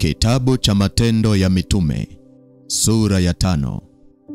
Kitabu cha Matendo ya Mitume, sura ya 5.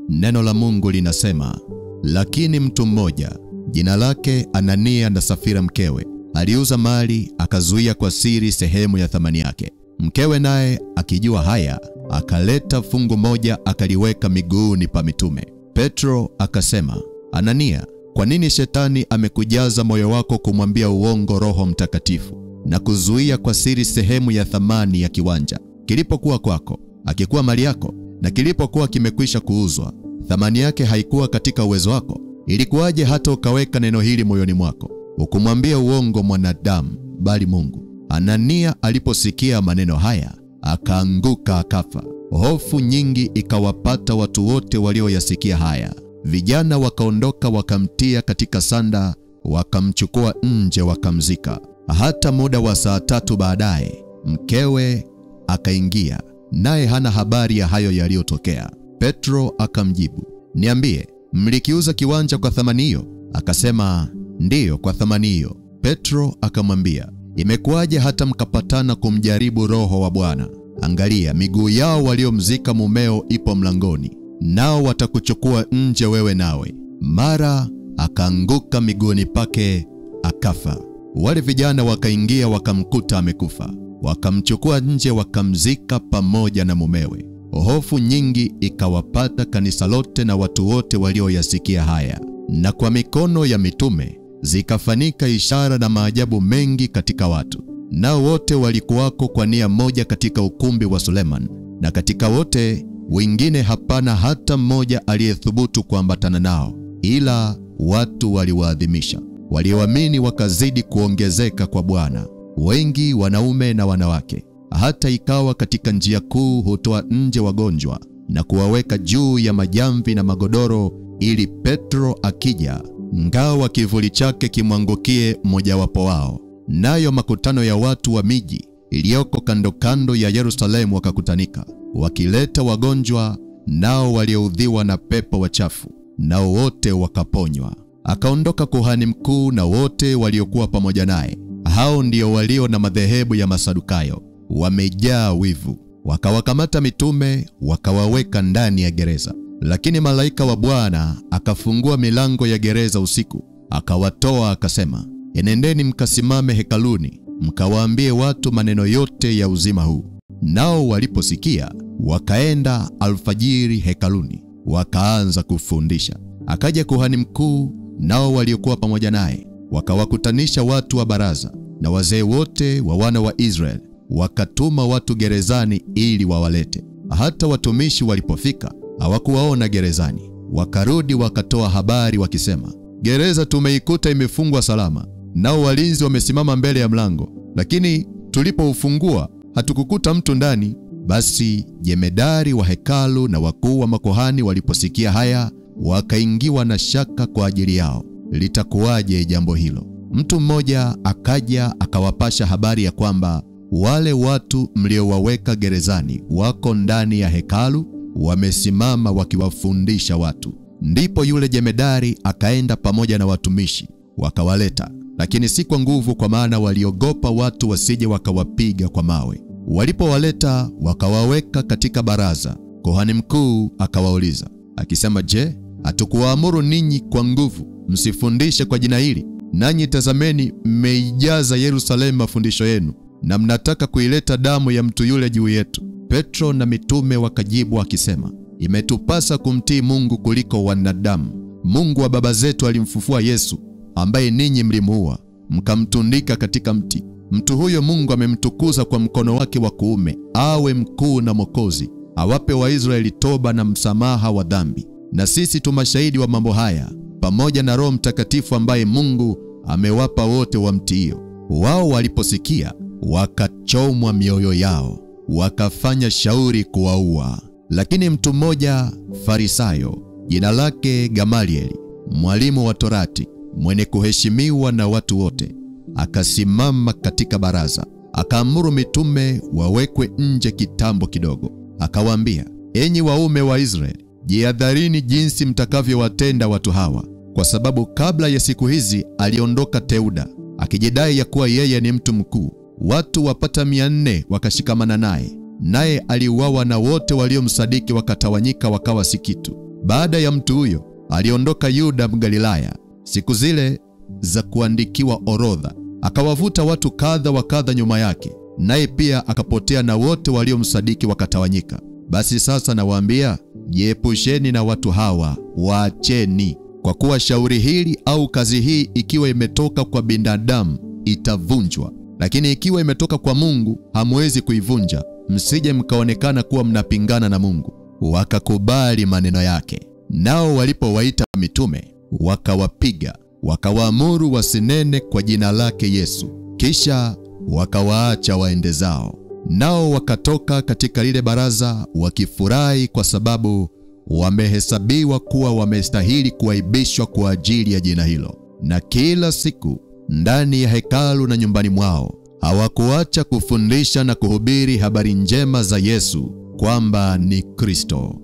Neno la Mungu linasema, lakini mtu mmoja, jina lake Anania na Safira mkewe, aliuza mali akazuia kwa siri sehemu ya thamani yake. Mkewe naye akijua haya, akaleta fungu moja akaliweka miguuni pa mitume. Petro akasema, Anania, kwa nini shetani amekujaza moyo wako kumwambia uongo Roho Mtakatifu na kuzuia kwa siri sehemu ya thamani ya kiwanja kilipokuwa kwako, akikuwa mali yako, na kilipokuwa kimekwisha kuuzwa, thamani yake haikuwa katika uwezo wako? Ilikuwaje hata ukaweka neno hili moyoni mwako, ukumwambia uongo mwanadamu bali Mungu? Anania aliposikia maneno haya, akaanguka akafa. Hofu nyingi ikawapata watu wote walioyasikia haya. Vijana wakaondoka wakamtia katika sanda, wakamchukua nje wakamzika. Hata muda wa saa 3 baadaye, mkewe akaingia, naye hana habari ya hayo yaliyotokea. Petro akamjibu, niambie, mlikiuza kiwanja kwa thamani hiyo? Akasema, ndiyo, kwa thamani hiyo. Petro akamwambia, imekuwaje hata mkapatana kumjaribu Roho wa Bwana? Angalia, miguu yao waliomzika mumeo ipo mlangoni, nao watakuchukua nje wewe nawe. Mara akaanguka miguuni pake akafa. Wale vijana wakaingia wakamkuta amekufa, wakamchukua nje wakamzika pamoja na mumewe. Hofu nyingi ikawapata kanisa lote na watu wote walioyasikia haya. Na kwa mikono ya mitume zikafanyika ishara na maajabu mengi katika watu. Nao wote walikuwako kwa nia moja katika ukumbi wa Suleman, na katika wote wengine hapana hata mmoja aliyethubutu kuambatana nao, ila watu waliwaadhimisha. Walioamini wakazidi kuongezeka kwa Bwana, wengi wanaume na wanawake. Hata ikawa katika njia kuu hutoa nje wagonjwa na kuwaweka juu ya majamvi na magodoro, ili Petro akija, ngawa kivuli chake kimwangukie mmojawapo wao. Nayo makutano ya watu wa miji iliyoko kando kando ya Yerusalemu wakakutanika, wakileta wagonjwa nao walioudhiwa na pepo wachafu, nao wote wakaponywa. Akaondoka kuhani mkuu na wote waliokuwa pamoja naye. Hao ndio walio na madhehebu ya Masadukayo, wamejaa wivu. Wakawakamata mitume wakawaweka ndani ya gereza. Lakini malaika wa Bwana akafungua milango ya gereza usiku, akawatoa akasema, enendeni mkasimame hekaluni, mkawaambie watu maneno yote ya uzima huu. Nao waliposikia, wakaenda alfajiri hekaluni, wakaanza kufundisha. Akaja kuhani mkuu nao waliokuwa pamoja naye, wakawakutanisha watu wa baraza na wazee wote wa wana wa Israeli, wakatuma watu gerezani ili wawalete. Hata watumishi walipofika, hawakuwaona gerezani. Wakarudi wakatoa habari wakisema, gereza tumeikuta imefungwa salama, nao walinzi wamesimama mbele ya mlango, lakini tulipoufungua hatukukuta mtu ndani. Basi jemedari wa hekalu na wakuu wa makuhani waliposikia haya, wakaingiwa na shaka kwa ajili yao, litakuwaje jambo hilo. Mtu mmoja akaja akawapasha habari ya kwamba wale watu mliowaweka gerezani wako ndani ya hekalu, wamesimama wakiwafundisha watu. Ndipo yule jemedari akaenda pamoja na watumishi wakawaleta, lakini si kwa nguvu, kwa maana waliogopa watu wasije wakawapiga kwa mawe. Walipowaleta wakawaweka katika baraza. Kuhani mkuu akawauliza akisema, je, hatukuwaamuru ninyi kwa nguvu msifundishe kwa jina hili? Nanyi tazameni, mmeijaza Yerusalemu mafundisho yenu, na mnataka kuileta damu ya mtu yule juu yetu. Petro na mitume wakajibu akisema, imetupasa kumtii Mungu kuliko wanadamu. Mungu wa baba zetu alimfufua Yesu, ambaye ninyi mlimuua mkamtundika katika mti. Mtu huyo Mungu amemtukuza kwa mkono wake wa kuume, awe mkuu na Mwokozi, awape Waisraeli toba na msamaha wa dhambi. Na sisi tu mashahidi wa mambo haya, pamoja na Roho Mtakatifu ambaye Mungu amewapa wote wamtiio. Wao waliposikia, wakachomwa mioyo yao, wakafanya shauri kuwaua. Lakini mtu mmoja Farisayo, jina lake Gamalieli, mwalimu wa Torati, mwenye kuheshimiwa na watu wote, akasimama katika baraza, akaamuru mitume wawekwe nje kitambo kidogo. Akawaambia, enyi waume wa Israeli, jihadharini jinsi mtakavyowatenda watu hawa, kwa sababu kabla ya siku hizi aliondoka Teuda, akijidai ya kuwa yeye ni mtu mkuu. Watu wapata 400 wakashikamana naye, naye aliuawa na wote waliomsadiki wakatawanyika wakawa si kitu. Baada ya mtu huyo aliondoka Yuda Mgalilaya siku zile za kuandikiwa orodha, akawavuta watu kadha wa kadha nyuma yake, naye pia akapotea na wote waliomsadiki wakatawanyika. Basi sasa nawaambia, jiepusheni na watu hawa, waacheni. Kwa kuwa shauri hili au kazi hii ikiwa imetoka kwa binadamu itavunjwa, lakini ikiwa imetoka kwa Mungu hamwezi kuivunja, msije mkaonekana kuwa mnapingana na Mungu. Wakakubali maneno yake. Nao walipowaita mitume, wakawapiga, wakawaamuru wasinene kwa jina lake Yesu. Kisha wakawaacha waende zao. Nao wakatoka katika lile baraza wakifurahi, kwa sababu wamehesabiwa kuwa wamestahili kuaibishwa kwa ajili ya jina hilo. Na kila siku ndani ya hekalu na nyumbani mwao hawakuacha kufundisha na kuhubiri habari njema za Yesu, kwamba ni Kristo.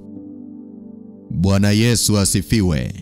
Bwana Yesu asifiwe.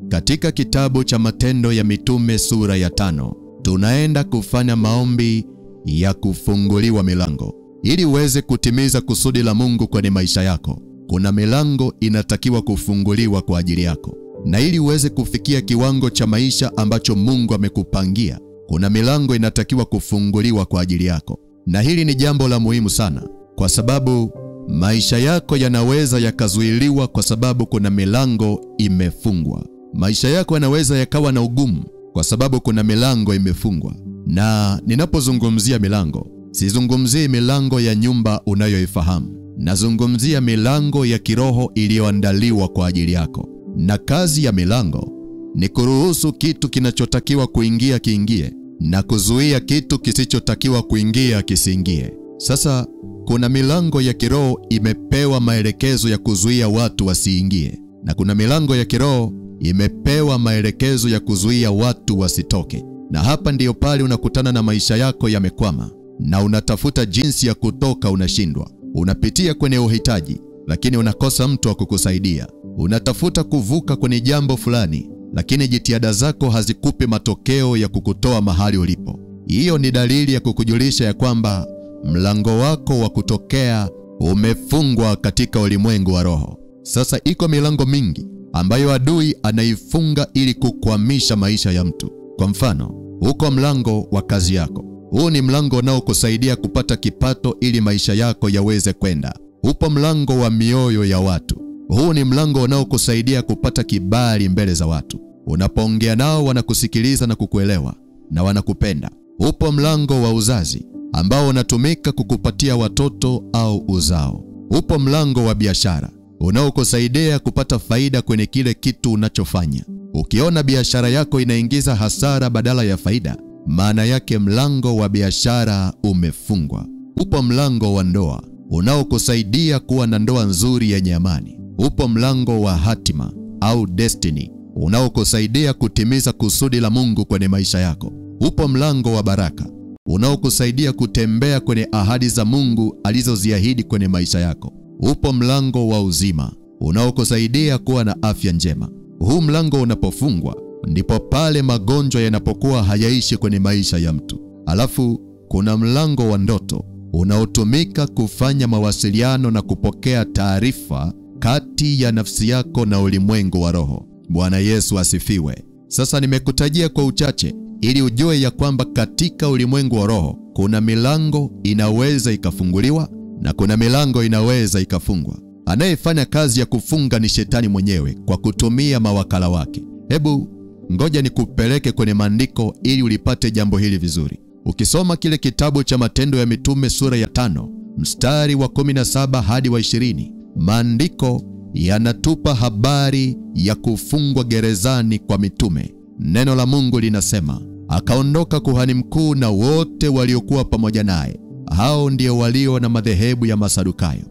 Katika kitabu cha Matendo ya Mitume sura ya 5, tunaenda kufanya maombi ya kufunguliwa milango. Ili uweze kutimiza kusudi la Mungu kwenye maisha yako, kuna milango inatakiwa kufunguliwa kwa ajili yako. Na ili uweze kufikia kiwango cha maisha ambacho Mungu amekupangia, kuna milango inatakiwa kufunguliwa kwa ajili yako. Na hili ni jambo la muhimu sana, kwa sababu maisha yako yanaweza yakazuiliwa kwa sababu kuna milango imefungwa. Maisha yako yanaweza yakawa na ugumu kwa sababu kuna milango imefungwa. Na ninapozungumzia milango, sizungumzii milango ya nyumba unayoifahamu. Nazungumzia milango ya kiroho iliyoandaliwa kwa ajili yako. Na kazi ya milango ni kuruhusu kitu kinachotakiwa kuingia kiingie, na kuzuia kitu kisichotakiwa kuingia kisiingie. Sasa kuna milango ya kiroho imepewa maelekezo ya kuzuia watu wasiingie, na kuna milango ya kiroho imepewa maelekezo ya kuzuia watu wasitoke. Na hapa ndiyo pale unakutana na maisha yako yamekwama, na unatafuta jinsi ya kutoka, unashindwa. Unapitia kwenye uhitaji, lakini unakosa mtu wa kukusaidia. Unatafuta kuvuka kwenye jambo fulani, lakini jitihada zako hazikupi matokeo ya kukutoa mahali ulipo. Hiyo ni dalili ya kukujulisha ya kwamba mlango wako wa kutokea umefungwa katika ulimwengu wa roho. Sasa iko milango mingi ambayo adui anaifunga ili kukwamisha maisha ya mtu. Kwa mfano, uko mlango wa kazi yako. Huu ni mlango unaokusaidia kupata kipato ili maisha yako yaweze kwenda. Upo mlango wa mioyo ya watu. Huu ni mlango unaokusaidia kupata kibali mbele za watu. Unapoongea nao wanakusikiliza na kukuelewa na wanakupenda. Upo mlango wa uzazi ambao unatumika kukupatia watoto au uzao. Upo mlango wa biashara unaokusaidia kupata faida kwenye kile kitu unachofanya. Ukiona biashara yako inaingiza hasara badala ya faida, maana yake mlango wa biashara umefungwa. Upo mlango wa ndoa unaokusaidia kuwa na ndoa nzuri yenye amani. Upo mlango wa hatima au destiny unaokusaidia kutimiza kusudi la Mungu kwenye maisha yako. Upo mlango wa baraka unaokusaidia kutembea kwenye ahadi za Mungu alizoziahidi kwenye maisha yako. Upo mlango wa uzima unaokusaidia kuwa na afya njema. Huu mlango unapofungwa, ndipo pale magonjwa yanapokuwa hayaishi kwenye maisha ya mtu. Alafu kuna mlango wa ndoto unaotumika kufanya mawasiliano na kupokea taarifa kati ya nafsi yako na ulimwengu wa roho. Bwana Yesu asifiwe. Sasa nimekutajia kwa uchache ili ujue ya kwamba katika ulimwengu wa roho kuna milango inaweza ikafunguliwa na kuna milango inaweza ikafungwa. Anayefanya kazi ya kufunga ni shetani mwenyewe kwa kutumia mawakala wake. Hebu ngoja nikupeleke kwenye maandiko ili ulipate jambo hili vizuri. Ukisoma kile kitabu cha Matendo ya Mitume sura ya 5 mstari wa 17 hadi wa 20, maandiko yanatupa habari ya kufungwa gerezani kwa mitume. Neno la Mungu linasema, akaondoka kuhani mkuu na wote waliokuwa pamoja naye. Hao ndio walio na madhehebu ya Masadukayo,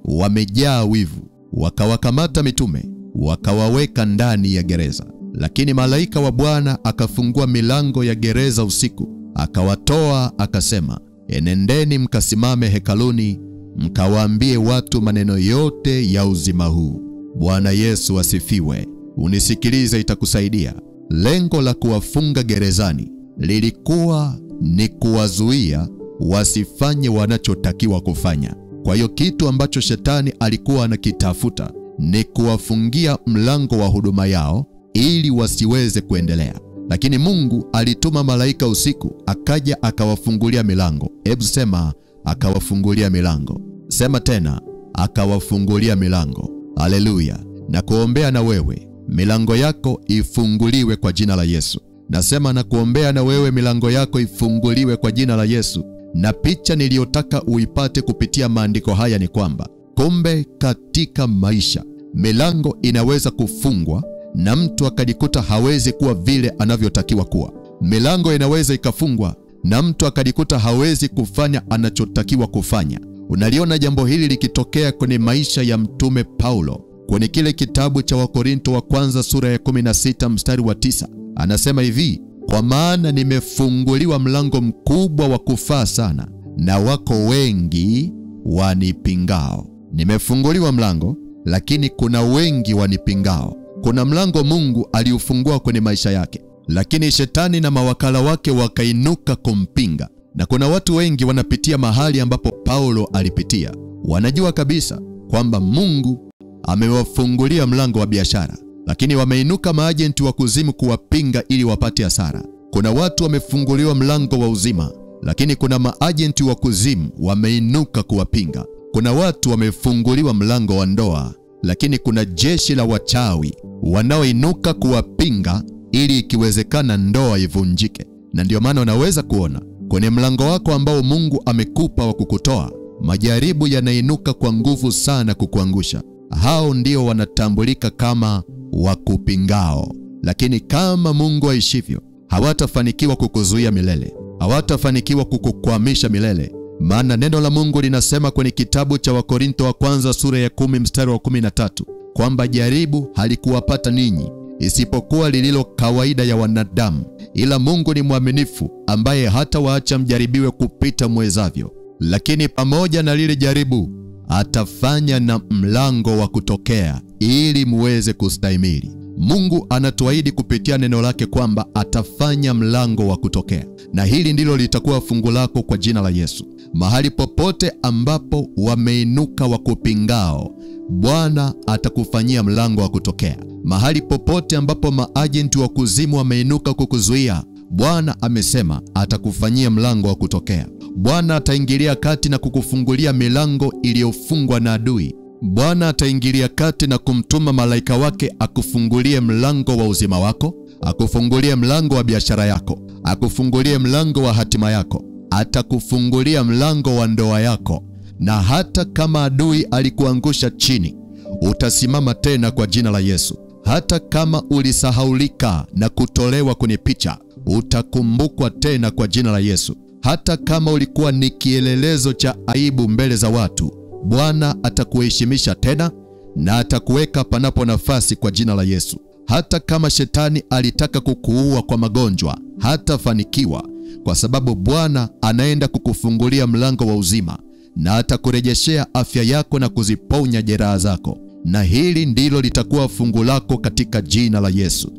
wamejaa wivu. Wakawakamata mitume, wakawaweka ndani ya gereza. Lakini malaika wa Bwana akafungua milango ya gereza usiku, akawatoa, akasema, enendeni mkasimame hekaluni, mkawaambie watu maneno yote ya uzima huu. Bwana Yesu asifiwe. Unisikilize, itakusaidia. Lengo la kuwafunga gerezani lilikuwa ni kuwazuia wasifanye wanachotakiwa kufanya. Kwa hiyo kitu ambacho shetani alikuwa anakitafuta ni kuwafungia mlango wa huduma yao ili wasiweze kuendelea. Lakini Mungu alituma malaika usiku, akaja akawafungulia milango. Hebu sema akawafungulia milango. Sema tena akawafungulia milango. Haleluya. Na kuombea na wewe milango yako ifunguliwe kwa jina la Yesu. Nasema na kuombea na wewe milango yako ifunguliwe kwa jina la Yesu. Na picha niliyotaka uipate kupitia maandiko haya ni kwamba kumbe katika maisha milango inaweza kufungwa na mtu akajikuta hawezi kuwa vile anavyotakiwa kuwa. Milango inaweza ikafungwa na mtu akajikuta hawezi kufanya anachotakiwa kufanya. Unaliona jambo hili likitokea kwenye maisha ya mtume Paulo. Kwenye kile kitabu cha Wakorinto wa kwanza sura ya 16 mstari wa 9. Anasema hivi, kwa maana nimefunguliwa mlango mkubwa wa kufaa sana, na wako wengi wanipingao. Nimefunguliwa mlango, lakini kuna wengi wanipingao. Kuna mlango Mungu aliufungua kwenye maisha yake, lakini shetani na mawakala wake wakainuka kumpinga. Na kuna watu wengi wanapitia mahali ambapo Paulo alipitia. Wanajua kabisa kwamba Mungu amewafungulia mlango wa biashara, lakini wameinuka maajenti wa kuzimu kuwapinga ili wapate hasara. Kuna watu wamefunguliwa mlango wa uzima, lakini kuna maajenti wa kuzimu wameinuka kuwapinga. Kuna watu wamefunguliwa mlango wa ndoa, lakini kuna jeshi la wachawi wanaoinuka kuwapinga ili ikiwezekana ndoa ivunjike. Na ndio maana unaweza kuona kwenye mlango wako ambao Mungu amekupa wa kukutoa, majaribu yanainuka kwa nguvu sana kukuangusha. Hao ndio wanatambulika kama wakupingao. Lakini kama Mungu aishivyo, hawatafanikiwa kukuzuia milele, hawatafanikiwa kukukwamisha milele. Maana neno la Mungu linasema kwenye kitabu cha Wakorinto wa kwanza sura ya 10 mstari wa 13 kwamba jaribu halikuwapata ninyi isipokuwa lililo kawaida ya wanadamu, ila Mungu ni mwaminifu, ambaye hata waacha mjaribiwe kupita mwezavyo, lakini pamoja na lile jaribu atafanya na mlango wa kutokea ili muweze kustahimili. Mungu anatuahidi kupitia neno lake kwamba atafanya mlango wa kutokea, na hili ndilo litakuwa fungu lako kwa jina la Yesu. Mahali popote ambapo wameinuka wakupingao, Bwana atakufanyia mlango wa kutokea. Mahali popote ambapo maajenti wa kuzimu wameinuka kukuzuia, Bwana amesema atakufanyia mlango wa kutokea. Bwana ataingilia kati na kukufungulia milango iliyofungwa na adui. Bwana ataingilia kati na kumtuma malaika wake akufungulie mlango wa uzima wako, akufungulie mlango wa biashara yako, akufungulie mlango wa hatima yako, atakufungulia mlango wa ndoa yako. Na hata kama adui alikuangusha chini, utasimama tena kwa jina la Yesu. Hata kama ulisahaulika na kutolewa kwenye picha, utakumbukwa tena kwa jina la Yesu. Hata kama ulikuwa ni kielelezo cha aibu mbele za watu, Bwana atakuheshimisha tena na atakuweka panapo nafasi kwa jina la Yesu. Hata kama shetani alitaka kukuua kwa magonjwa, hatafanikiwa, kwa sababu Bwana anaenda kukufungulia mlango wa uzima na atakurejeshea afya yako na kuziponya jeraha zako. Na hili ndilo litakuwa fungu lako katika jina la Yesu.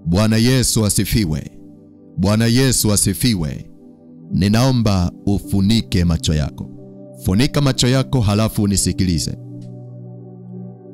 Bwana Yesu asifiwe. Bwana Yesu asifiwe. Ninaomba ufunike macho yako. Funika macho yako halafu unisikilize.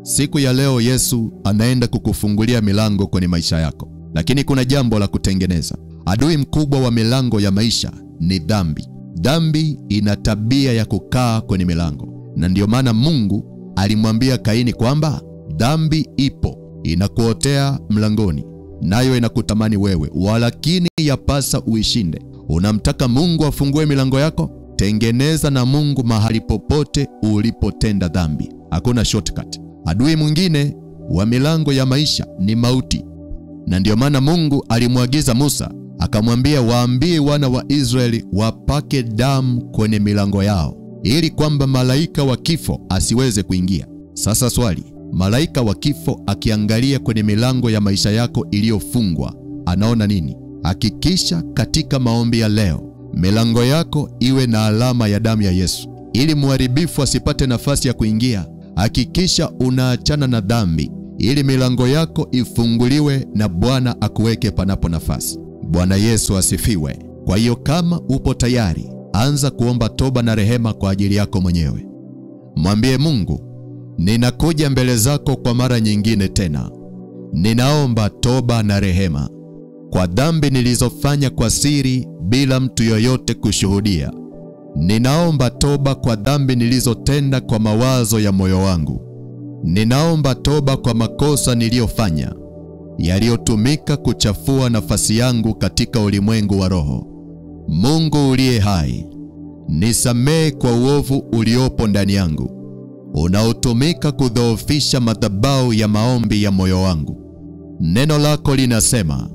Siku ya leo Yesu anaenda kukufungulia milango kwenye maisha yako, lakini kuna jambo la kutengeneza. Adui mkubwa wa milango ya maisha ni dhambi. Dhambi ina tabia ya kukaa kwenye milango, na ndio maana Mungu alimwambia Kaini kwamba dhambi ipo, inakuotea mlangoni, nayo inakutamani wewe, walakini yapasa uishinde. Unamtaka Mungu afungue milango yako? Tengeneza na Mungu mahali popote ulipotenda dhambi. Hakuna shortcut. Adui mwingine wa milango ya maisha ni mauti. Na ndio maana Mungu alimwagiza Musa, akamwambia waambie wana wa Israeli wapake damu kwenye milango yao, ili kwamba malaika wa kifo asiweze kuingia. Sasa swali, malaika wa kifo akiangalia kwenye milango ya maisha yako iliyofungwa, anaona nini? Hakikisha katika maombi ya leo milango yako iwe na alama ya damu ya Yesu, ili muharibifu asipate nafasi ya kuingia. Hakikisha unaachana na dhambi, ili milango yako ifunguliwe na Bwana akuweke panapo nafasi. Bwana Yesu asifiwe. Kwa hiyo kama upo tayari, anza kuomba toba na rehema kwa ajili yako mwenyewe. Mwambie Mungu, ninakuja mbele zako kwa mara nyingine tena. Ninaomba toba na rehema kwa dhambi nilizofanya kwa siri bila mtu yoyote kushuhudia. Ninaomba toba kwa dhambi nilizotenda kwa mawazo ya moyo wangu. Ninaomba toba kwa makosa niliyofanya yaliyotumika kuchafua nafasi yangu katika ulimwengu wa roho. Mungu uliye hai, nisamehe kwa uovu uliopo ndani yangu, unaotumika kudhoofisha madhabahu ya maombi ya moyo wangu. Neno lako linasema,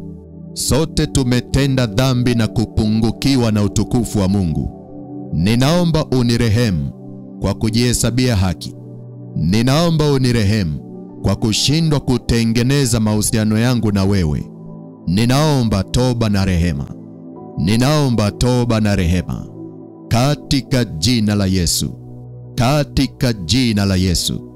sote tumetenda dhambi na kupungukiwa na utukufu wa Mungu. Ninaomba unirehemu kwa kujihesabia haki. Ninaomba unirehemu kwa kushindwa kutengeneza mahusiano yangu na wewe. Ninaomba toba na rehema. Ninaomba toba na rehema. Katika jina la Yesu. Katika jina la Yesu.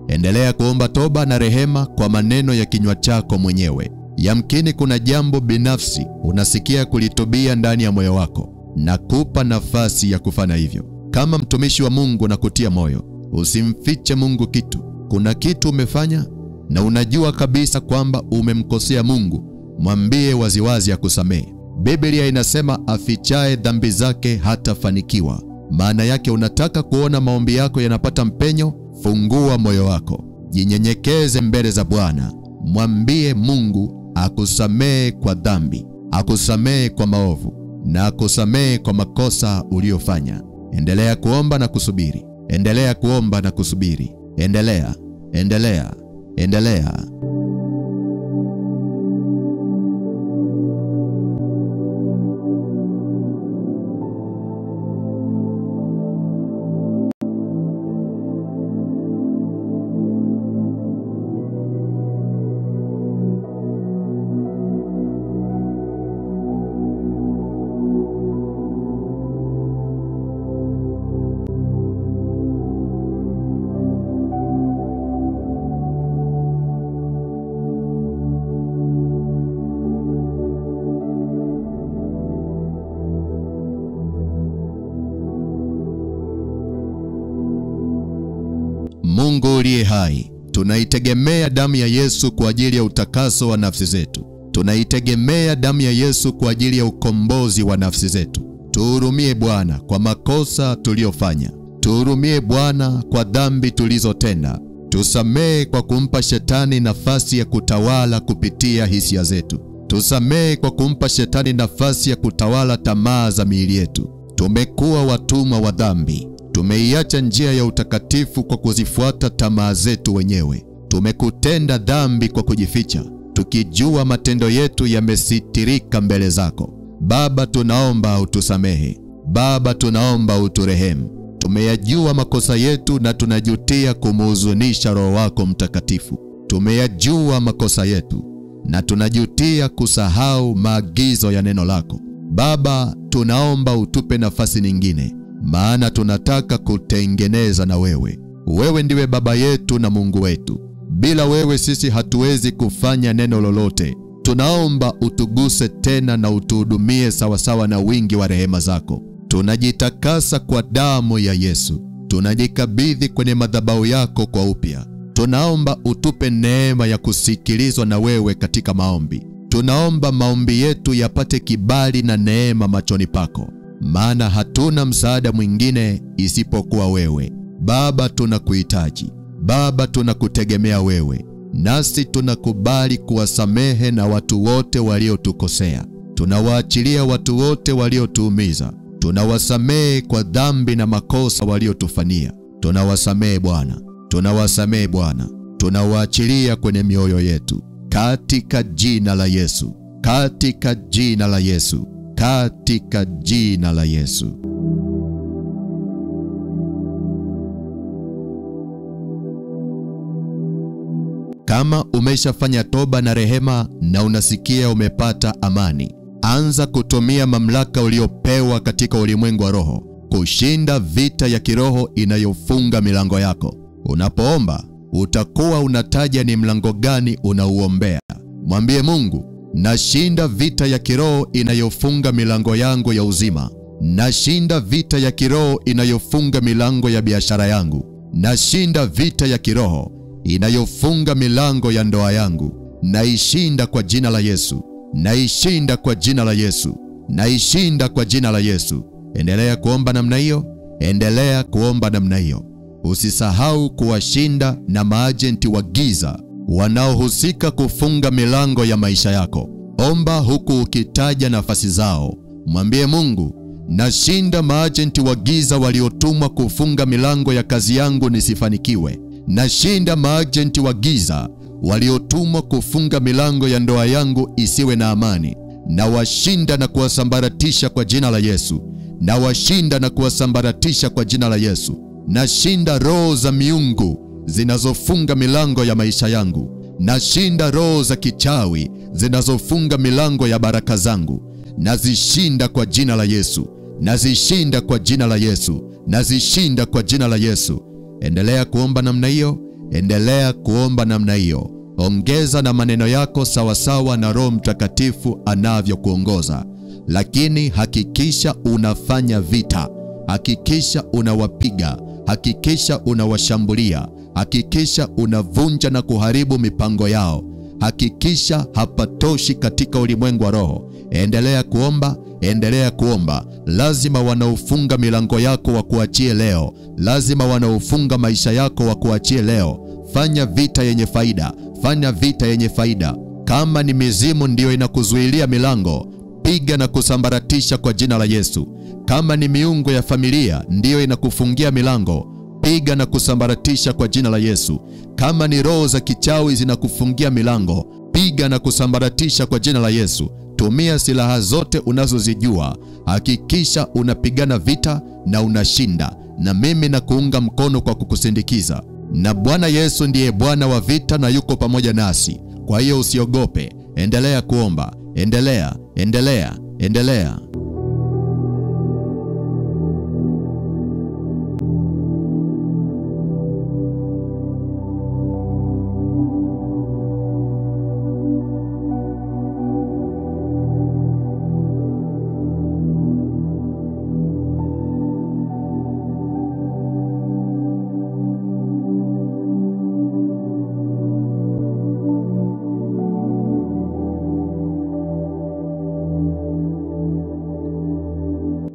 Endelea kuomba toba na rehema kwa maneno ya kinywa chako mwenyewe. Yamkini kuna jambo binafsi unasikia kulitubia ndani ya moyo wako. Nakupa nafasi ya kufanya hivyo. Kama mtumishi wa Mungu na kutia moyo, usimfiche Mungu kitu. Kuna kitu umefanya na unajua kabisa kwamba umemkosea Mungu, mwambie waziwazi akusamehe. Biblia inasema afichaye dhambi zake hatafanikiwa. Maana yake unataka kuona maombi yako yanapata mpenyo? Fungua moyo wako, jinyenyekeze mbele za Bwana, mwambie Mungu akusamehe kwa dhambi, akusamehe kwa maovu na akusamehe kwa makosa uliyofanya. Endelea kuomba na kusubiri. Endelea kuomba na kusubiri. Endelea, endelea, endelea. Mungu uliye hai, tunaitegemea damu ya Yesu kwa ajili ya utakaso wa nafsi zetu. Tunaitegemea damu ya Yesu kwa ajili ya ukombozi wa nafsi zetu. Tuhurumie Bwana kwa makosa tuliyofanya. Tuhurumie Bwana kwa dhambi tulizotenda. Tusamehe kwa kumpa shetani nafasi ya kutawala kupitia hisia zetu. Tusamehe kwa kumpa shetani nafasi ya kutawala tamaa za miili yetu. Tumekuwa watumwa wa dhambi. Tumeiacha njia ya utakatifu kwa kuzifuata tamaa zetu wenyewe. Tumekutenda dhambi kwa kujificha, tukijua matendo yetu yamesitirika mbele zako. Baba, tunaomba utusamehe. Baba, tunaomba uturehemu. Tumeyajua makosa yetu na tunajutia kumuhuzunisha Roho wako Mtakatifu. Tumeyajua makosa yetu na tunajutia kusahau maagizo ya neno lako. Baba, tunaomba utupe nafasi nyingine, maana tunataka kutengeneza na wewe. Wewe ndiwe Baba yetu na Mungu wetu. Bila wewe sisi hatuwezi kufanya neno lolote. Tunaomba utuguse tena na utuhudumie sawasawa na wingi wa rehema zako. Tunajitakasa kwa damu ya Yesu. Tunajikabidhi kwenye madhabahu yako kwa upya. Tunaomba utupe neema ya kusikilizwa na wewe katika maombi. Tunaomba maombi yetu yapate kibali na neema machoni pako, maana hatuna msaada mwingine isipokuwa wewe. Baba, tunakuhitaji. Baba, tunakutegemea wewe. Nasi tunakubali kuwasamehe na watu wote waliotukosea. Tunawaachilia watu wote waliotuumiza. Tunawasamehe kwa dhambi na makosa waliotufanyia. Tunawasamehe Bwana. Tunawasamehe Bwana. Tunawaachilia kwenye mioyo yetu. Katika jina la Yesu. Katika jina la Yesu. Katika jina la Yesu. Kama umeshafanya toba na rehema na unasikia umepata amani, anza kutumia mamlaka uliopewa katika ulimwengu wa roho kushinda vita ya kiroho inayofunga milango yako. Unapoomba, utakuwa unataja ni mlango gani unauombea. Mwambie Mungu, nashinda vita ya kiroho inayofunga milango yangu ya uzima. Nashinda vita ya kiroho inayofunga milango ya biashara yangu. Nashinda vita ya kiroho inayofunga milango ya ndoa yangu. Naishinda kwa jina la Yesu. Naishinda kwa jina la Yesu. Naishinda kwa jina la Yesu. Endelea kuomba namna hiyo. Endelea kuomba namna hiyo. Usisahau kuwashinda na maajenti wa giza wanaohusika kufunga milango ya maisha yako. Omba huku ukitaja nafasi zao. Mwambie Mungu, nashinda maajenti wa giza waliotumwa kufunga milango ya kazi yangu nisifanikiwe. Nashinda maajenti wa giza waliotumwa kufunga milango ya ndoa yangu isiwe na amani. Nawashinda na kuwasambaratisha kwa jina la Yesu. Nawashinda na kuwasambaratisha kwa jina la Yesu. Nashinda roho za miungu zinazofunga milango ya maisha yangu. Nashinda roho za kichawi zinazofunga milango ya baraka zangu. Nazishinda kwa jina la Yesu. Nazishinda kwa jina la Yesu. Nazishinda kwa jina la Yesu. Endelea kuomba namna hiyo. Endelea kuomba namna hiyo. Ongeza na maneno yako sawasawa na Roho Mtakatifu anavyokuongoza. Lakini hakikisha unafanya vita. Hakikisha unawapiga. Hakikisha unawashambulia. Hakikisha unavunja na kuharibu mipango yao. Hakikisha hapatoshi katika ulimwengu wa roho. Endelea kuomba, endelea kuomba. Lazima wanaofunga milango yako wakuachie leo. Lazima wanaofunga maisha yako wakuachie leo. Fanya vita yenye faida. Fanya vita yenye faida. Kama ni mizimu ndio inakuzuilia milango, piga na kusambaratisha kwa jina la Yesu. Kama ni miungu ya familia ndio inakufungia milango, piga na kusambaratisha kwa jina la Yesu. Kama ni roho za kichawi zinakufungia milango, piga na kusambaratisha kwa jina la Yesu. Tumia silaha zote unazozijua. Hakikisha unapigana vita na unashinda. Na mimi na kuunga mkono kwa kukusindikiza. Na Bwana Yesu ndiye Bwana wa vita na yuko pamoja nasi. Kwa hiyo usiogope. Endelea kuomba. Endelea, endelea, endelea.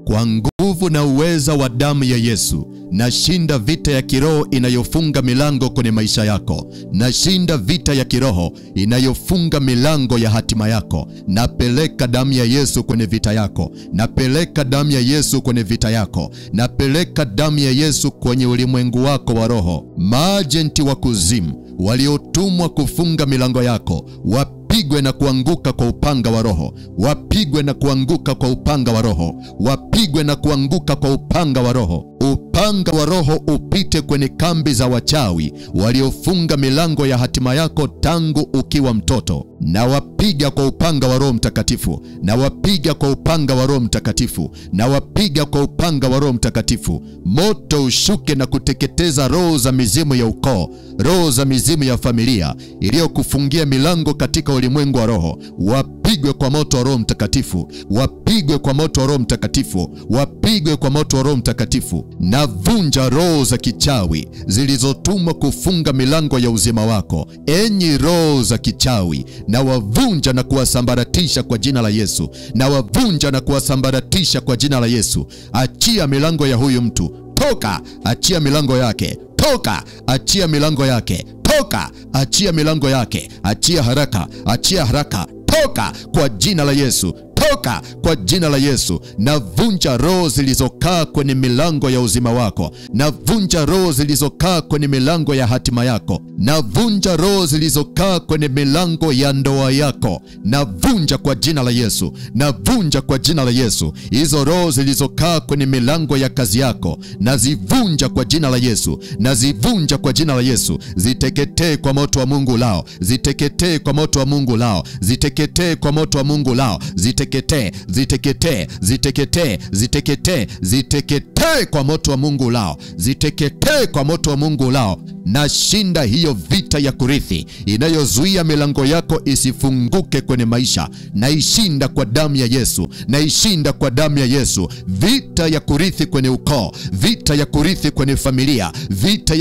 Kwa nguvu na uweza wa damu ya Yesu, nashinda vita ya kiroho inayofunga milango kwenye maisha yako. Nashinda vita ya kiroho inayofunga milango ya hatima yako. Napeleka damu ya Yesu kwenye vita yako. Napeleka damu ya Yesu kwenye vita yako. Napeleka damu ya Yesu kwenye ulimwengu wako wa roho. Maajenti wa kuzimu waliotumwa kufunga milango yako, wapigwe na kuanguka kwa upanga wa roho. Wapigwe na kuanguka kwa upanga wa roho. Wapigwe na kuanguka kwa upanga wa roho. Upanga wa roho upite kwenye kambi za wachawi waliofunga milango ya hatima yako tangu ukiwa mtoto. Na wapiga kwa upanga wa Roho Mtakatifu. Na wapiga kwa upanga wa Roho Mtakatifu. Na wapiga kwa upanga wa Roho Mtakatifu. Moto ushuke na kuteketeza roho za mizimu ya ukoo, roho za mizimu ya familia iliyokufungia milango katika ulimwengu wa roho. Wapigwe kwa moto wa Roho Mtakatifu. Wapigwe kwa moto wa Roho Mtakatifu. Wapigwe kwa moto wa Roho Mtakatifu. Navunja roho za kichawi zilizotumwa kufunga milango ya uzima wako. Enyi roho za kichawi, na wavunja na kuwasambaratisha kwa jina la Yesu. Na wavunja na kuwasambaratisha kwa jina la Yesu. Achia milango ya huyu mtu. Toka, achia milango yake. Toka, achia milango yake. Toka, achia milango yake. Achia haraka, achia haraka. Toka kwa jina la Yesu. Toka kwa jina la Yesu. Navunja roho zilizokaa kwenye milango ya uzima wako. Navunja roho zilizokaa kwenye milango ya hatima yako. Navunja roho zilizokaa kwenye milango ya ndoa yako. Navunja kwa jina la Yesu. Navunja kwa jina la Yesu. Hizo roho zilizokaa kwenye milango ya kazi yako, nazivunja kwa jina la Yesu. Nazivunja kwa jina la Yesu. Ziteketee kwa moto wa Mungu lao. Ziteketee kwa moto wa Mungu lao. Ziteketee kwa moto wa Mungu lao. Ziteketee, ziteketee, ziteketee, ziteketee, ziteketee kwa moto wa Mungu lao. Ziteketee kwa moto wa Mungu lao. nashinda hiyo vita ya kurithi inayozuia milango yako isifunguke kwenye maisha. Naishinda kwa damu ya Yesu, naishinda kwa damu ya Yesu. Vita ya kurithi kwenye ukoo, vita ya kurithi kwenye familia, vita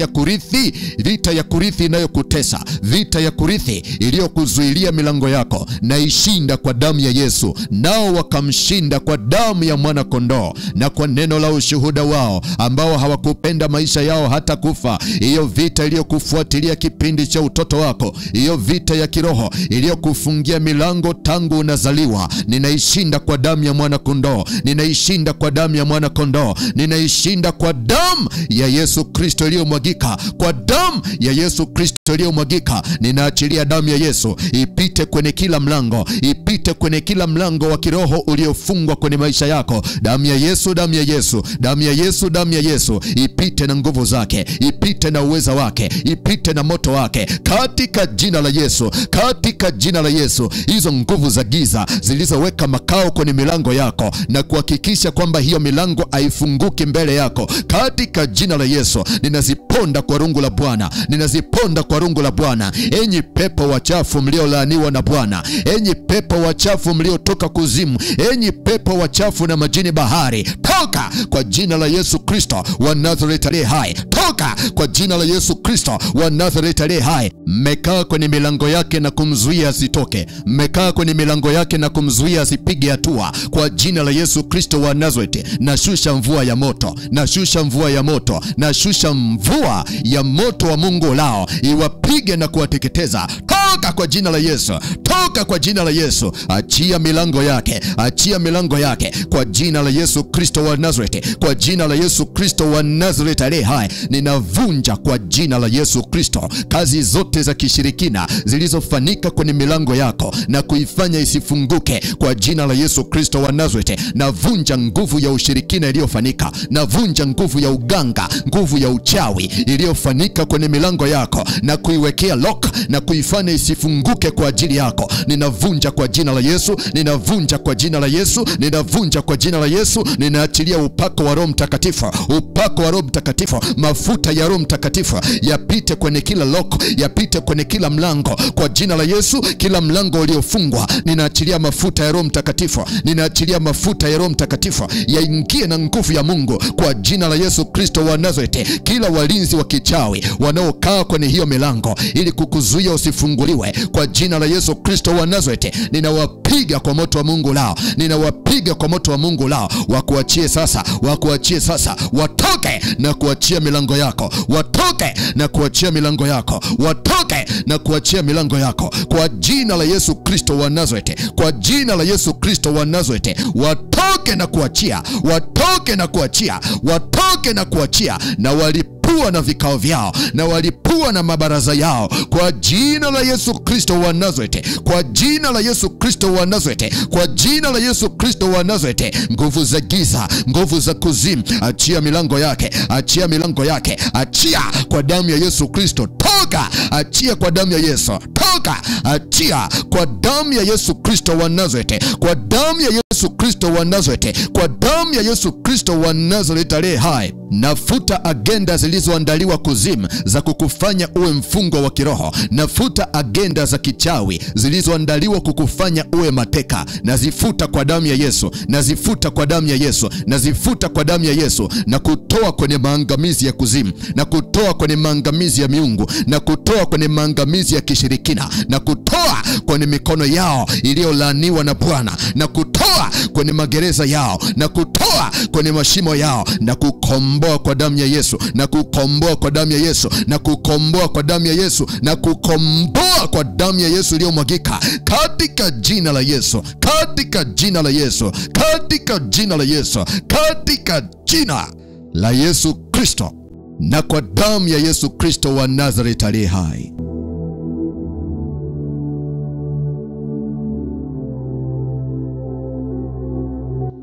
ya kurithi inayokutesa, vita ya kurithi iliyokuzuilia milango yako, naishinda kwa damu ya Yesu. Nao wakamshinda kwa damu ya mwana kondoo na kwa neno la ushuhuda wao, ambao hawakupenda maisha yao hata kufa. Hiyo vita iliyokufuatilia kipindi cha utoto wako, hiyo vita ya kiroho iliyokufungia milango tangu unazaliwa, ninaishinda kwa damu ya mwana kondoo, ninaishinda kwa damu ya mwana kondoo, ninaishinda kwa damu ya Yesu Kristo iliyomwagika, kwa damu ya Yesu Kristo iliyomwagika. Ninaachilia damu ya Yesu ipite kwenye kila mlango, ipite kwenye kila mlango wa kiroho uliofungwa kwenye maisha yako. Damu ya Yesu, damu ya Yesu, damu ya Yesu, damu ya Yesu ipite na nguvu zake, ipite na uweza wake, ipite na moto wake, katika jina la Yesu, katika jina la Yesu. Hizo nguvu za giza zilizoweka makao kwenye milango yako na kuhakikisha kwamba hiyo milango haifunguki mbele yako, katika jina la Yesu ninaziponda kwa rungu la Bwana, ninaziponda kwa rungu la Bwana. Enyi pepo wachafu mliolaaniwa na Bwana, enyi pepo wachafu mliotoka kuzimu, enyi pepo wachafu na majini bahari, toka kwa jina la Yesu Kristo wa Nazareti aliye hai, toka kwa jina la Yesu Kristo wa Nazareti aliye hai. Mmekaa kwenye milango yake na kumzuia asitoke, mmekaa kwenye milango yake na kumzuia asipige hatua. Kwa jina la Yesu Kristo wa Nazareti, nashusha mvua ya moto, nashusha mvua ya moto, nashusha mvua ya moto wa Mungu lao iwapige na kuwateketeza. Toka kwa jina la Yesu, toka kwa jina la Yesu. Achia milango yake, achia milango yake kwa jina la Yesu Kristo wa Nazareti, kwa jina la Yesu Kristo wa Nazareti aliye hai. Ninavunja kwa jina la Yesu Kristo kazi zote za kishirikina zilizofanyika kwenye milango yako na kuifanya isifunguke kwa jina la Yesu Kristo wa Nazareti. Navunja nguvu ya ushirikina iliyofanyika, navunja nguvu ya uganga, nguvu ya uchawi iliyofanyika kwenye milango yako na kuiwekea lock na kuifanya isifunguke kwa ajili yako. Ninavunja kwa jina la Yesu, ninavunja kwa jina la Yesu, ninavunja kwa jina la Yesu. Ninaachilia upako wa Roho Mtakatifu, upako wa Roho Mtakatifu, mafuta ya Roho Mtakatifu yapite kwenye kila lock, yapite kwenye kila mlango kwa jina la Yesu. Kila mlango uliofungwa, ninaachilia mafuta ya Roho Mtakatifu, ninaachilia mafuta ya Roho Mtakatifu yaingie na nguvu ya Mungu kwa jina la Yesu Kristo wa Nazareti. Kila walinzi wa kichawi wanaokaa kwenye hiyo milango ili kukuzuia usifunguliwe, kwa jina la Yesu Kristo wa Nazareti, ninawapiga kwa moto wa Mungu lao, ninawapiga kwa moto wa Mungu lao. Wakuachie sasa, wakuachie sasa, watoke na kuachia milango yako, watoke na kuachia milango yako, watoke na kuachia milango yako kwa jina la Yesu Kristo wa Nazareti, kwa jina la Yesu Kristo wa Nazareti. Watoke na kuachia, watoke na kuachia, watoke na kuachia, na walipua na vikao vyao, na walipua na mabaraza yao kwa jina la Yesu Kristo wa Nazareti, kwa jina la Yesu Kristo wa Nazareti, kwa jina la Yesu Kristo wa Nazareti. Nguvu za giza, nguvu za kuzimu, achia milango yake, achia milango yake, achia kwa damu ya Yesu Kristo. Toka, achia kwa damu ya Yesu, toka, achia kwa damu ya Yesu Kristo wa Nazareti, kwa damu ya Yesu Kristo wa Nazareti, kwa damu ya Yesu Kristo wa Nazareti aliye hai. Nafuta agenda zilizoandaliwa kuzimu za kukufanya uwe mfungwa wa kiroho. Nafuta agenda za kichawi zilizoandaliwa kukufanya uwe mateka. Nazifuta kwa damu ya Yesu, nazifuta kwa damu ya Yesu, nazifuta kwa damu ya Yesu, na kutoa kwenye maangamizi ya kuzimu, na kutoa kwenye maangamizi ya miungu, na kutoa kwenye maangamizi ya kishirikina, na kutoa kwenye mikono yao iliyolaaniwa na Bwana, na kutoa kwenye magereza yao, na kutoa kwenye mashimo yao, na kukomboa kwa damu ya Yesu, na kukomboa kwa damu ya Yesu, na kukomboa kwa damu ya Yesu, na kukomboa kwa damu ya Yesu iliyomwagika katika jina la Yesu, katika jina la Yesu, katika jina la Yesu, katika jina la Yesu Kristo, na kwa damu ya Yesu Kristo wa Nazareti aliye hai.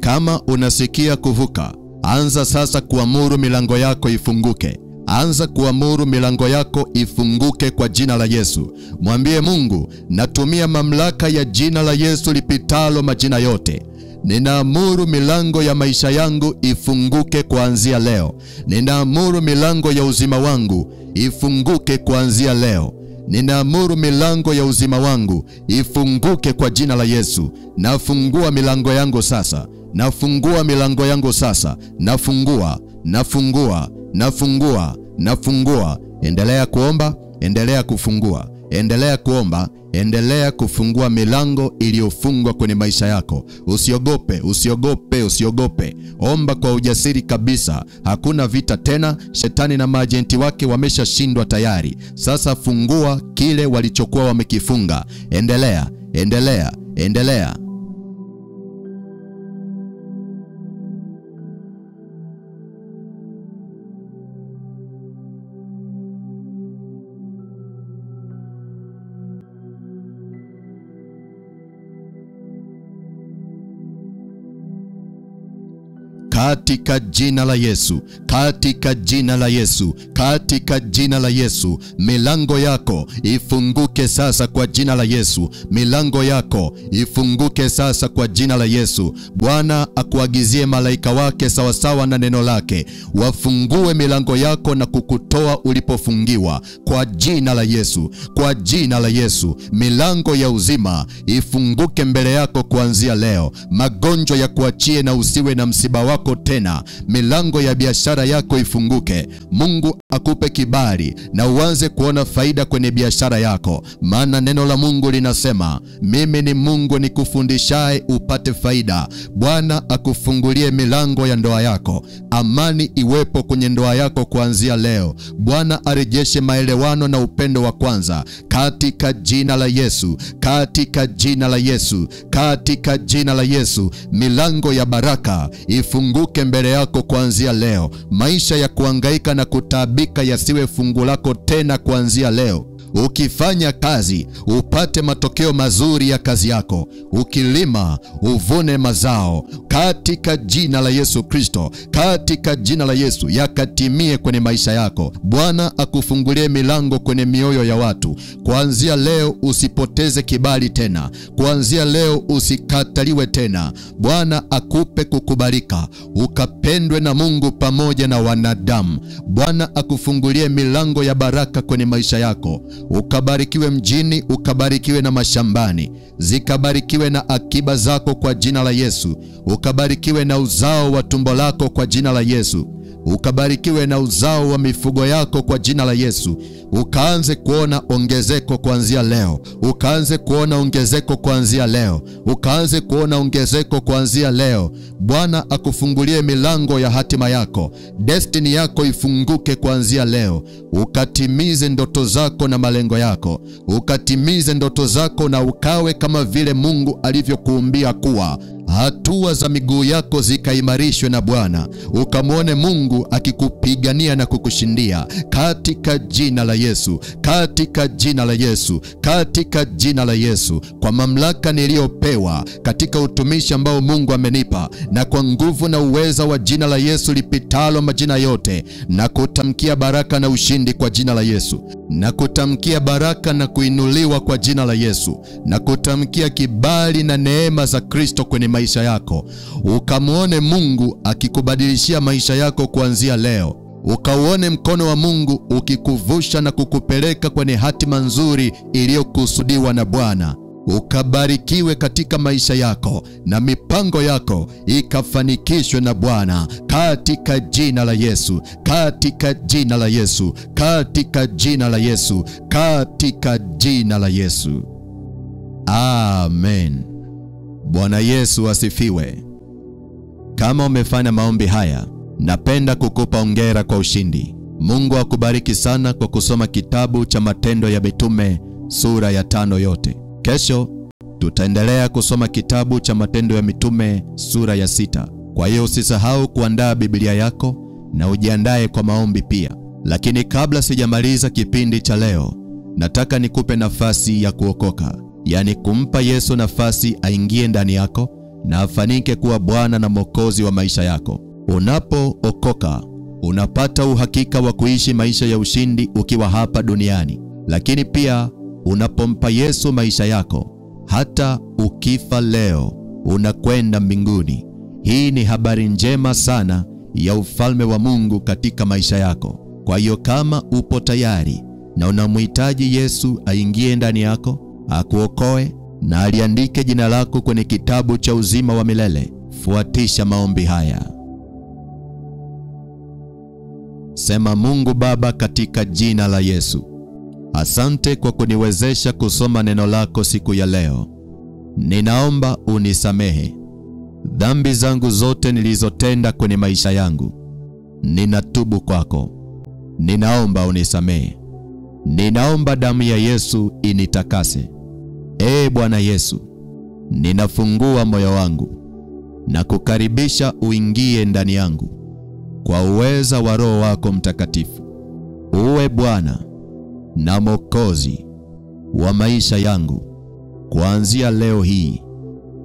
Kama unasikia kuvuka, anza sasa kuamuru milango yako ifunguke. Anza kuamuru milango yako ifunguke kwa jina la Yesu. Mwambie Mungu, natumia mamlaka ya jina la Yesu lipitalo majina yote. Ninaamuru milango ya maisha yangu ifunguke kuanzia leo. Ninaamuru milango ya uzima wangu ifunguke kuanzia leo. Ninaamuru milango ya uzima wangu ifunguke kwa jina la Yesu. Nafungua milango yangu sasa. Nafungua milango yangu sasa. Nafungua, nafungua, nafungua, nafungua. Endelea kuomba, endelea kufungua. Endelea kuomba, endelea kufungua milango iliyofungwa kwenye maisha yako. Usiogope, usiogope, usiogope. Omba kwa ujasiri kabisa. Hakuna vita tena. Shetani na maajenti wake wameshashindwa tayari. Sasa fungua kile walichokuwa wamekifunga. Endelea, endelea, endelea. Katika jina la Yesu, katika jina la Yesu, katika jina la Yesu, milango yako ifunguke sasa kwa jina la Yesu. Milango yako ifunguke sasa kwa jina la Yesu. Bwana akuagizie malaika wake sawasawa na neno lake, wafungue milango yako na kukutoa ulipofungiwa kwa jina la Yesu. Kwa jina la Yesu, milango ya uzima ifunguke mbele yako kuanzia leo. Magonjwa ya kuachie na usiwe na msiba wako tena. Milango ya biashara yako ifunguke. Mungu akupe kibali na uanze kuona faida kwenye biashara yako. Maana neno la Mungu linasema, mimi ni Mungu nikufundishaye upate faida. Bwana akufungulie milango ya ndoa yako. Amani iwepo kwenye ndoa yako kuanzia leo. Bwana arejeshe maelewano na upendo wa kwanza. Katika jina la Yesu, katika jina la Yesu, katika jina la Yesu, milango ya baraka ifunguke mbele yako kuanzia leo. Maisha ya kuhangaika na kutabika yasiwe fungu lako tena kuanzia leo. Ukifanya kazi upate matokeo mazuri ya kazi yako. Ukilima uvune mazao. Katika jina la Yesu Kristo, katika jina la Yesu, yakatimie kwenye maisha yako. Bwana akufungulie milango kwenye mioyo ya watu. Kuanzia leo usipoteze kibali tena. Kuanzia leo usikataliwe tena. Bwana akupe kukubalika, ukapendwe na Mungu pamoja na wanadamu. Bwana akufungulie milango ya baraka kwenye maisha yako. Ukabarikiwe mjini, ukabarikiwe na mashambani. Zikabarikiwe na akiba zako kwa jina la Yesu. Ukabarikiwe na uzao wa tumbo lako kwa jina la Yesu. Ukabarikiwe na uzao wa mifugo yako kwa jina la Yesu. Ukaanze kuona ongezeko kuanzia leo. Ukaanze kuona ongezeko kuanzia leo. Ukaanze kuona ongezeko kuanzia leo. Bwana akufungulie milango ya hatima yako. Destiny yako ifunguke kuanzia leo. Ukatimize ndoto zako na malengo yako. Ukatimize ndoto zako na ukawe kama vile Mungu alivyokuumbia kuwa. Hatua za miguu yako zikaimarishwe na Bwana. Ukamwone Mungu akikupigania na kukushindia. Katika jina la Yesu, katika jina la Yesu, katika jina la Yesu. Kwa mamlaka niliyopewa katika utumishi ambao Mungu amenipa, na kwa nguvu na uweza wa jina la Yesu lipitalo majina yote, na kutamkia baraka na ushindi kwa jina la Yesu. Na kutamkia baraka na kuinuliwa kwa jina la Yesu. Na kutamkia kibali na neema za Kristo kwenye maisha yako. Ukamwone Mungu akikubadilishia maisha yako kuanzia leo. Ukauone mkono wa Mungu ukikuvusha na kukupeleka kwenye hatima nzuri iliyokusudiwa na Bwana. Ukabarikiwe katika maisha yako na mipango yako ikafanikishwe na Bwana. Katika jina la Yesu, katika jina la Yesu, katika jina la Yesu, katika jina la Yesu. Amen. Bwana Yesu asifiwe. Kama umefanya maombi haya, napenda kukupa hongera kwa ushindi. Mungu akubariki sana kwa kusoma kitabu cha Matendo ya Mitume sura ya 5 yote. Kesho tutaendelea kusoma kitabu cha Matendo ya Mitume sura ya 6. Kwa hiyo usisahau kuandaa Biblia yako na ujiandae kwa maombi pia. Lakini kabla sijamaliza kipindi cha leo, nataka nikupe nafasi ya kuokoka. Yani kumpa Yesu nafasi aingie ndani yako na afanike kuwa Bwana na Mwokozi wa maisha yako. Unapookoka, unapata uhakika wa kuishi maisha ya ushindi ukiwa hapa duniani. Lakini pia unapompa Yesu maisha yako, hata ukifa leo, unakwenda mbinguni. Hii ni habari njema sana ya ufalme wa Mungu katika maisha yako. Kwa hiyo kama upo tayari na unamhitaji Yesu aingie ndani yako, akuokoe na aliandike jina lako kwenye kitabu cha uzima wa milele, fuatisha maombi haya. Sema: Mungu Baba, katika jina la Yesu, asante kwa kuniwezesha kusoma neno lako siku ya leo. Ninaomba unisamehe dhambi zangu zote nilizotenda kwenye maisha yangu. Ninatubu kwako. Ninaomba unisamehe. Ninaomba damu ya Yesu initakase. Bwana Yesu, ninafungua moyo wangu na kukaribisha uingie ndani yangu kwa uweza wa Roho wako Mtakatifu. Uwe Bwana na Mwokozi wa maisha yangu kuanzia leo hii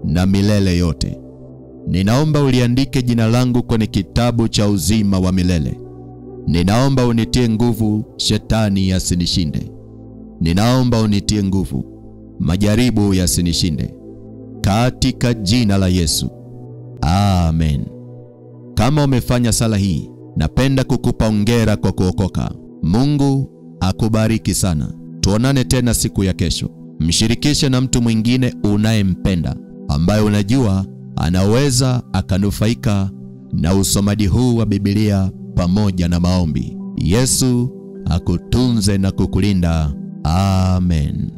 na milele yote. Ninaomba uliandike jina langu kwenye kitabu cha uzima wa milele. Ninaomba unitie nguvu shetani yasinishinde. Ninaomba unitie nguvu majaribu yasinishinde, katika jina la Yesu. Amen. Kama umefanya sala hii, napenda kukupa hongera kwa kuokoka. Mungu akubariki sana. Tuonane tena siku ya kesho. Mshirikishe na mtu mwingine unayempenda ambaye unajua anaweza akanufaika na usomaji huu wa Biblia pamoja na maombi. Yesu akutunze na kukulinda. Amen.